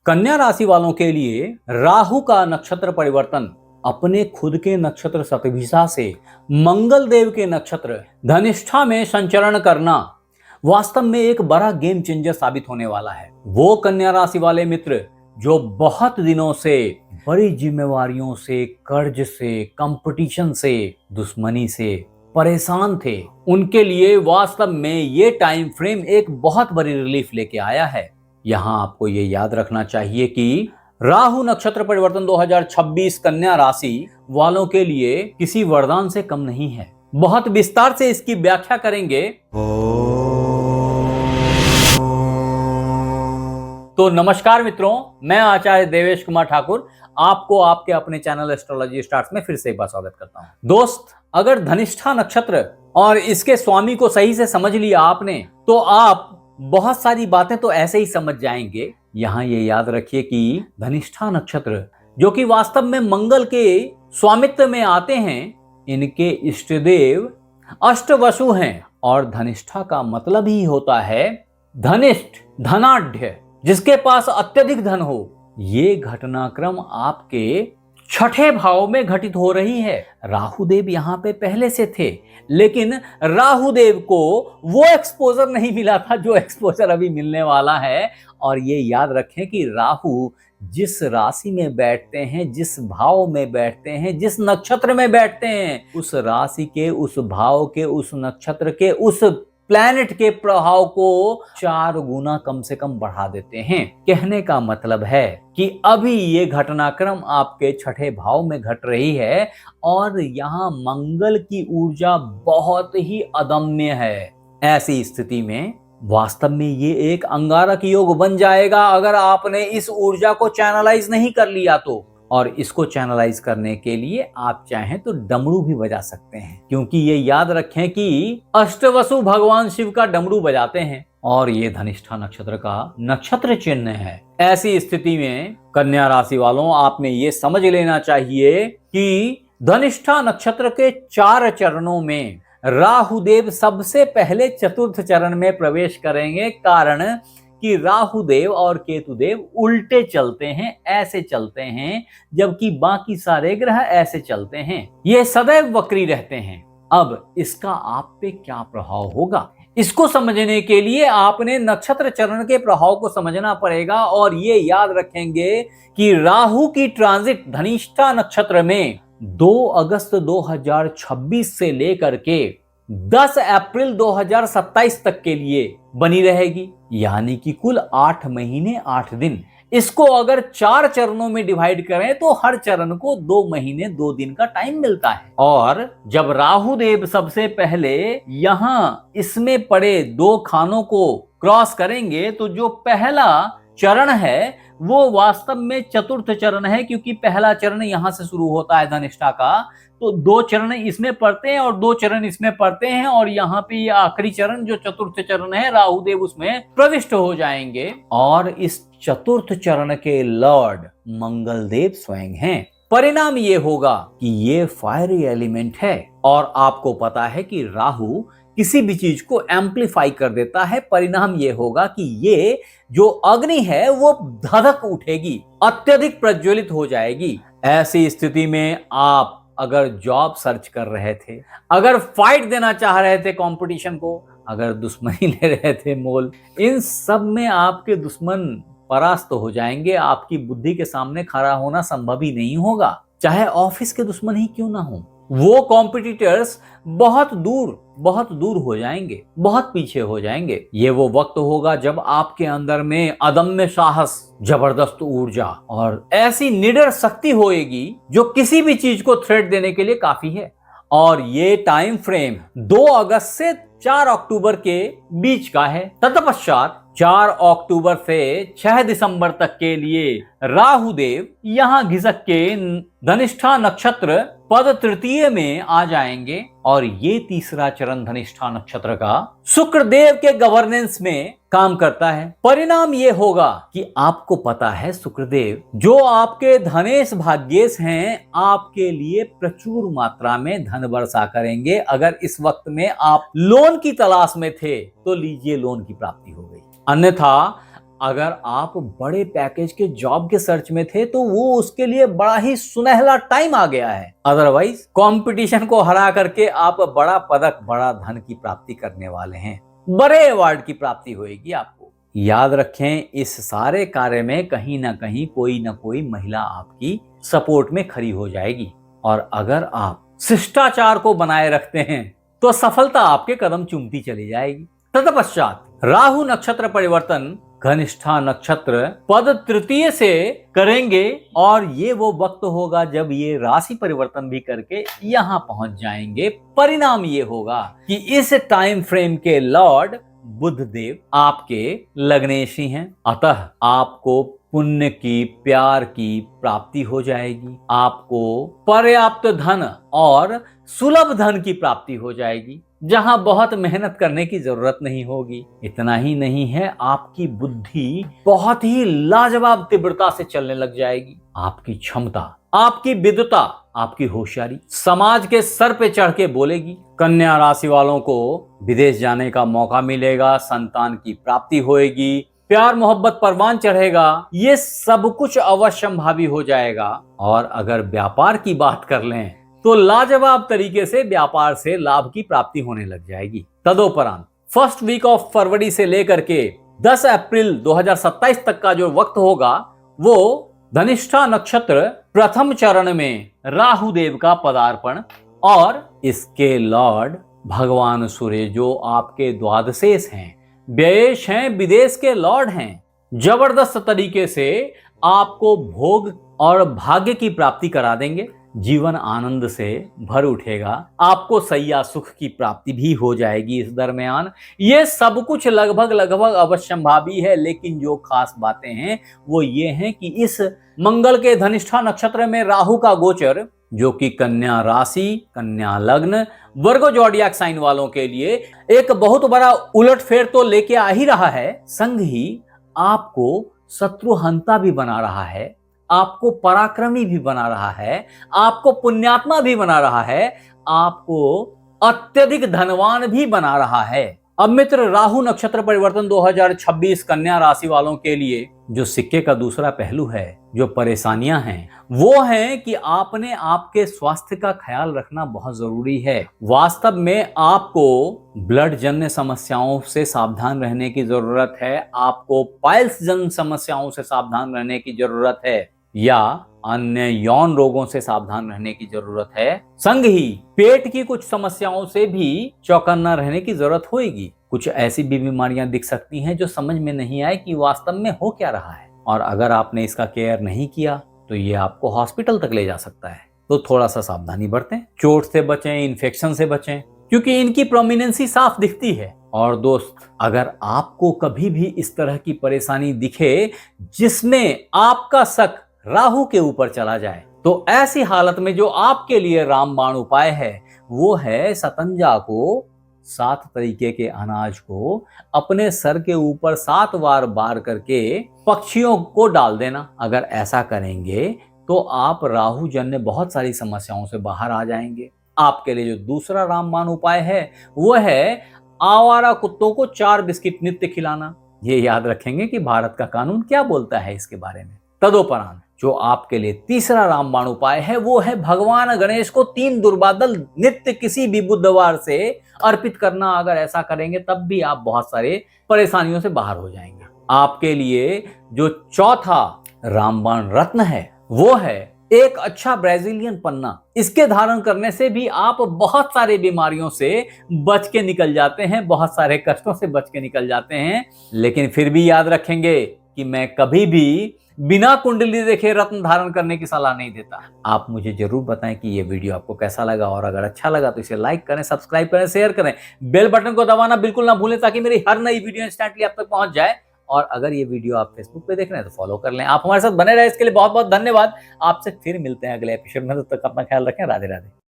कन्या राशि वालों के लिए राहु का नक्षत्र परिवर्तन अपने खुद के नक्षत्र शतभिषा से मंगल देव के नक्षत्र धनिष्ठा में संचरण करना वास्तव में एक बड़ा गेम चेंजर साबित होने वाला है। वो कन्या राशि वाले मित्र जो बहुत दिनों से बड़ी जिम्मेवारियों से, कर्ज से, कंपटीशन से, दुश्मनी से परेशान थे, उनके लिए वास्तव में ये टाइम फ्रेम एक बहुत बड़ी रिलीफ लेके आया है। यहाँ आपको ये याद रखना चाहिए कि राहु नक्षत्र परिवर्तन 2026 कन्या राशि वालों के लिए किसी वरदान से कम नहीं है। बहुत विस्तार से इसकी व्याख्या करेंगे। तो नमस्कार मित्रों, मैं आचार्य देवेश कुमार ठाकुर आपको आपके अपने चैनल एस्ट्रोलॉजी स्टार्स में फिर से एक बार स्वागत करता हूं। दोस्त, अगर धनिष्ठा नक्षत्र और इसके स्वामी को सही से समझ लिया आपने तो आप बहुत सारी बातें तो ऐसे ही समझ जाएंगे। यहाँ ये याद रखिए कि धनिष्ठा नक्षत्र जो कि वास्तव में मंगल के स्वामित्व में आते हैं, इनके इष्ट देव अष्टवसु हैं और धनिष्ठा का मतलब ही होता है धनिष्ठ, धनाढ्य, जिसके पास अत्यधिक धन हो। ये घटनाक्रम आपके छठे भाव में घटित हो रही है। राहुदेव यहाँ पे पहले से थे, लेकिन राहुदेव को वो एक्सपोजर नहीं मिला था जो एक्सपोजर अभी मिलने वाला है। और ये याद रखें कि राहु जिस राशि में बैठते हैं, जिस भाव में बैठते हैं, जिस नक्षत्र में बैठते हैं, उस राशि के, उस भाव के, उस नक्षत्र के, उस प्लैनेट के प्रभाव को 4 गुना कम से कम बढ़ा देते हैं। कहने का मतलब है कि अभी ये घटनाक्रम आपके छठे भाव में घट रही है और यहाँ मंगल की ऊर्जा बहुत ही अदम्य है। ऐसी स्थिति में वास्तव में ये एक अंगारक योग बन जाएगा अगर आपने इस ऊर्जा को चैनलाइज नहीं कर लिया तो। और इसको चैनलाइज करने के लिए आप चाहें तो डमरू भी बजा सकते हैं, क्योंकि ये याद रखें कि अष्टवसु भगवान शिव का डमरू बजाते हैं और ये धनिष्ठा नक्षत्र का नक्षत्र चिन्ह है। ऐसी स्थिति में कन्या राशि वालों, आपने ये समझ लेना चाहिए कि धनिष्ठा नक्षत्र के 4 चरणों में राहुदेव सबसे पहले चतुर्थ चरण में प्रवेश करेंगे। कारण कि राहुदेव और केतुदेव उल्टे चलते हैं, ऐसे चलते हैं, जबकि बाकी सारे ग्रह ऐसे चलते हैं। ये सदैव वक्री रहते हैं। अब इसका आप पे क्या प्रभाव होगा, इसको समझने के लिए आपने नक्षत्र चरण के प्रभाव को समझना पड़ेगा। और ये याद रखेंगे कि राहु की ट्रांजिट धनिष्ठा नक्षत्र में 2 अगस्त 2026 से लेकर के 10 अप्रैल 2027 तक के लिए बनी रहेगी, यानी कि कुल 8 महीने 8 दिन। इसको अगर 4 चरणों में डिवाइड करें तो हर चरण को 2 महीने 2 दिन का टाइम मिलता है। और जब राहुदेव सबसे पहले यहाँ इसमें पड़े 2 खानों को क्रॉस करेंगे तो जो पहला चरण है वो वास्तव में चतुर्थ चरण है, क्योंकि पहला चरण यहां से शुरू होता है धनिष्ठा का, तो 2 चरण इसमें पड़ते हैं और 2 चरण इसमें पड़ते हैं। और यहाँ पे ये आखिरी चरण जो चतुर्थ चरण है, राहुदेव उसमें प्रविष्ट हो जाएंगे। और इस चतुर्थ चरण के लॉर्ड मंगल देव स्वयं हैं। परिणाम ये होगा कि ये फायरी एलिमेंट है और आपको पता है कि राहु किसी भी चीज को एम्प्लीफाई कर देता है। परिणाम ये होगा कि ये जो अग्नि है वो धधक उठेगी, अत्यधिक प्रज्वलित हो जाएगी। ऐसी स्थिति में आप अगर जॉब सर्च कर रहे थे, अगर फाइट देना चाह रहे थे कंपटीशन को, अगर दुश्मनी ले रहे थे मोल, इन सब में आपके दुश्मन परास्त हो जाएंगे। आपकी बुद्धि के सामने खड़ा होना संभव ही नहीं होगा, चाहे ऑफिस के दुश्मन ही क्यों ना हो। वो कॉम्पिटिटर्स बहुत दूर हो जाएंगे, बहुत पीछे हो जाएंगे। ये वो वक्त होगा जब आपके अंदर में अदम्य साहस, जबरदस्त ऊर्जा और ऐसी निडर शक्ति होएगी जो किसी भी चीज को थ्रेट देने के लिए काफी है। और ये टाइम फ्रेम 2 अगस्त से 4 अक्टूबर के बीच का है। तत्पश्चात 4 अक्टूबर से 6 दिसंबर तक के लिए राहुदेव यहां घिसक के धनिष्ठा नक्षत्र पद तृतीय में आ जाएंगे और ये तीसरा चरण धनिष्ठा नक्षत्र का शुक्रदेव के गवर्नेंस में काम करता है। परिणाम ये होगा कि आपको पता है शुक्रदेव जो आपके धनेश भाग्येश हैं, आपके लिए प्रचुर मात्रा में धन वर्षा करेंगे। अगर इस वक्त में आप लोन की तलाश में थे तो लीजिए, लोन की प्राप्ति हो गई। अन्यथा अगर आप बड़े पैकेज के जॉब के सर्च में थे तो वो उसके लिए बड़ा ही सुनहला टाइम आ गया है। अदरवाइज कंपटीशन को हरा करके आप बड़ा पदक, बड़ा धन की प्राप्ति करने वाले हैं, बड़े अवार्ड की प्राप्ति होगी आपको। याद रखें, इस सारे कार्य में कहीं ना कहीं कोई ना कोई महिला आपकी सपोर्ट में खड़ी हो जाएगी। और अगर आप शिष्टाचार को बनाए रखते हैं तो सफलता आपके कदम चूमती चली जाएगी। तत्पश्चात राहु नक्षत्र परिवर्तन धनिष्ठा नक्षत्र पद तृतीय से करेंगे और ये वो वक्त होगा जब ये राशि परिवर्तन भी करके यहाँ पहुंच जाएंगे। परिणाम ये होगा कि इस टाइम फ्रेम के लॉर्ड बुध देव आपके लग्नेशी हैं, अतः आपको पुण्य की, प्यार की प्राप्ति हो जाएगी। आपको पर्याप्त धन और सुलभ धन की प्राप्ति हो जाएगी, जहां बहुत मेहनत करने की जरूरत नहीं होगी। इतना ही नहीं है, आपकी बुद्धि बहुत ही लाजवाब तीव्रता से चलने लग जाएगी। आपकी क्षमता, आपकी विद्वता, आपकी होशियारी समाज के सर पे चढ़ के बोलेगी। कन्या राशि वालों को विदेश जाने का मौका मिलेगा, संतान की प्राप्ति होएगी, प्यार मोहब्बत परवान चढ़ेगा, ये सब कुछ अवश्यंभावी हो जाएगा। और अगर व्यापार की बात कर लें तो लाजवाब तरीके से व्यापार से लाभ की प्राप्ति होने लग जाएगी। तदोपरांत फर्स्ट वीक ऑफ फरवरी से लेकर के 10 अप्रैल 2027 तक का जो वक्त होगा वो धनिष्ठा नक्षत्र प्रथम चरण में राहु देव का पदार्पण और इसके लॉर्ड भगवान सूर्य जो आपके द्वादशेश हैं, व्ययेश हैं, विदेश के लॉर्ड हैं, जबरदस्त तरीके से आपको भोग और भाग्य की प्राप्ति करा देंगे। जीवन आनंद से भर उठेगा, आपको सैया सुख की प्राप्ति भी हो जाएगी इस दरमियान। ये सब कुछ लगभग अवश्यंभावी है, लेकिन जो खास बातें हैं वो ये हैं कि इस मंगल के धनिष्ठा नक्षत्र में राहु का गोचर, जो कि कन्या राशि, कन्या लग्न, वर्गो जोडियाक साइन वालों के लिए एक बहुत बड़ा उलटफेर तो लेके आ ही रहा है, संग ही आपको शत्रुहंता भी बना रहा है, आपको पराक्रमी भी बना रहा है, आपको पुण्यात्मा भी बना रहा है, आपको अत्यधिक धनवान भी बना रहा है। अब मित्र, राहु नक्षत्र परिवर्तन 2026 कन्या राशि वालों के लिए जो सिक्के का दूसरा पहलू है, जो परेशानियां हैं, वो है कि आपने आपके स्वास्थ्य का ख्याल रखना बहुत जरूरी है। वास्तव में आपको ब्लड जन्य समस्याओं से सावधान रहने की जरूरत है, आपको पाइल्स जन्य समस्याओं से सावधान रहने की जरूरत है, या अन्य यौन रोगों से सावधान रहने की जरूरत है। संग ही पेट की कुछ समस्याओं से भी चौकन्ना रहने की जरूरत होगी। कुछ ऐसी भी बीमारियां दिख सकती हैं जो समझ में नहीं आए कि वास्तव में हो क्या रहा है, और अगर आपने इसका केयर नहीं किया तो ये आपको हॉस्पिटल तक ले जा सकता है। तो थोड़ा सा सावधानी बरतें, चोट से बचें, इन्फेक्शन से बचें, क्योंकि इनकी प्रोमिनेंसी साफ दिखती है। और दोस्त, अगर आपको कभी भी इस तरह की परेशानी दिखे जिसमें आपका शक राहु के ऊपर चला जाए, तो ऐसी हालत में जो आपके लिए रामबाण उपाय है वो है शतंजा को 7 तरीके के अनाज को अपने सर के ऊपर 7 बार बार करके पक्षियों को डाल देना। अगर ऐसा करेंगे तो आप राहु जन्य बहुत सारी समस्याओं से बाहर आ जाएंगे। आपके लिए जो दूसरा रामबाण उपाय है वो है आवारा कुत्तों को 4 बिस्किट नित्य खिलाना। ये याद रखेंगे कि भारत का कानून क्या बोलता है इसके बारे में। तदोपरांत जो आपके लिए तीसरा रामबाण उपाय है वो है भगवान गणेश को 3 दुर्बादल नित्य किसी भी बुधवार से अर्पित करना। अगर ऐसा करेंगे तब भी आप बहुत सारे परेशानियों से बाहर हो जाएंगे। आपके लिए जो चौथा रामबाण रत्न है वो है एक अच्छा ब्राजीलियन पन्ना। इसके धारण करने से भी आप बहुत सारी बीमारियों से बच के निकल जाते हैं, बहुत सारे कष्टों से बच के निकल जाते हैं। लेकिन फिर भी याद रखेंगे कि मैं कभी भी बिना कुंडली देखे रत्न धारण करने की सलाह नहीं देता। आप मुझे जरूर बताएं कि ये वीडियो आपको कैसा लगा, और अगर अच्छा लगा तो इसे लाइक करें, सब्सक्राइब करें, शेयर करें, बेल बटन को दबाना बिल्कुल ना भूलें ताकि मेरी हर नई वीडियो इंस्टेंटली आप तक पहुंच जाए। और अगर ये वीडियो आप फेसबुक पे देख रहे हैं तो फॉलो कर लें। आप हमारे साथ बने रहे, इसके लिए बहुत बहुत धन्यवाद। आपसे फिर मिलते हैं अगले एपिसोड में, तब तक अपना ख्याल रखें। राधे राधे।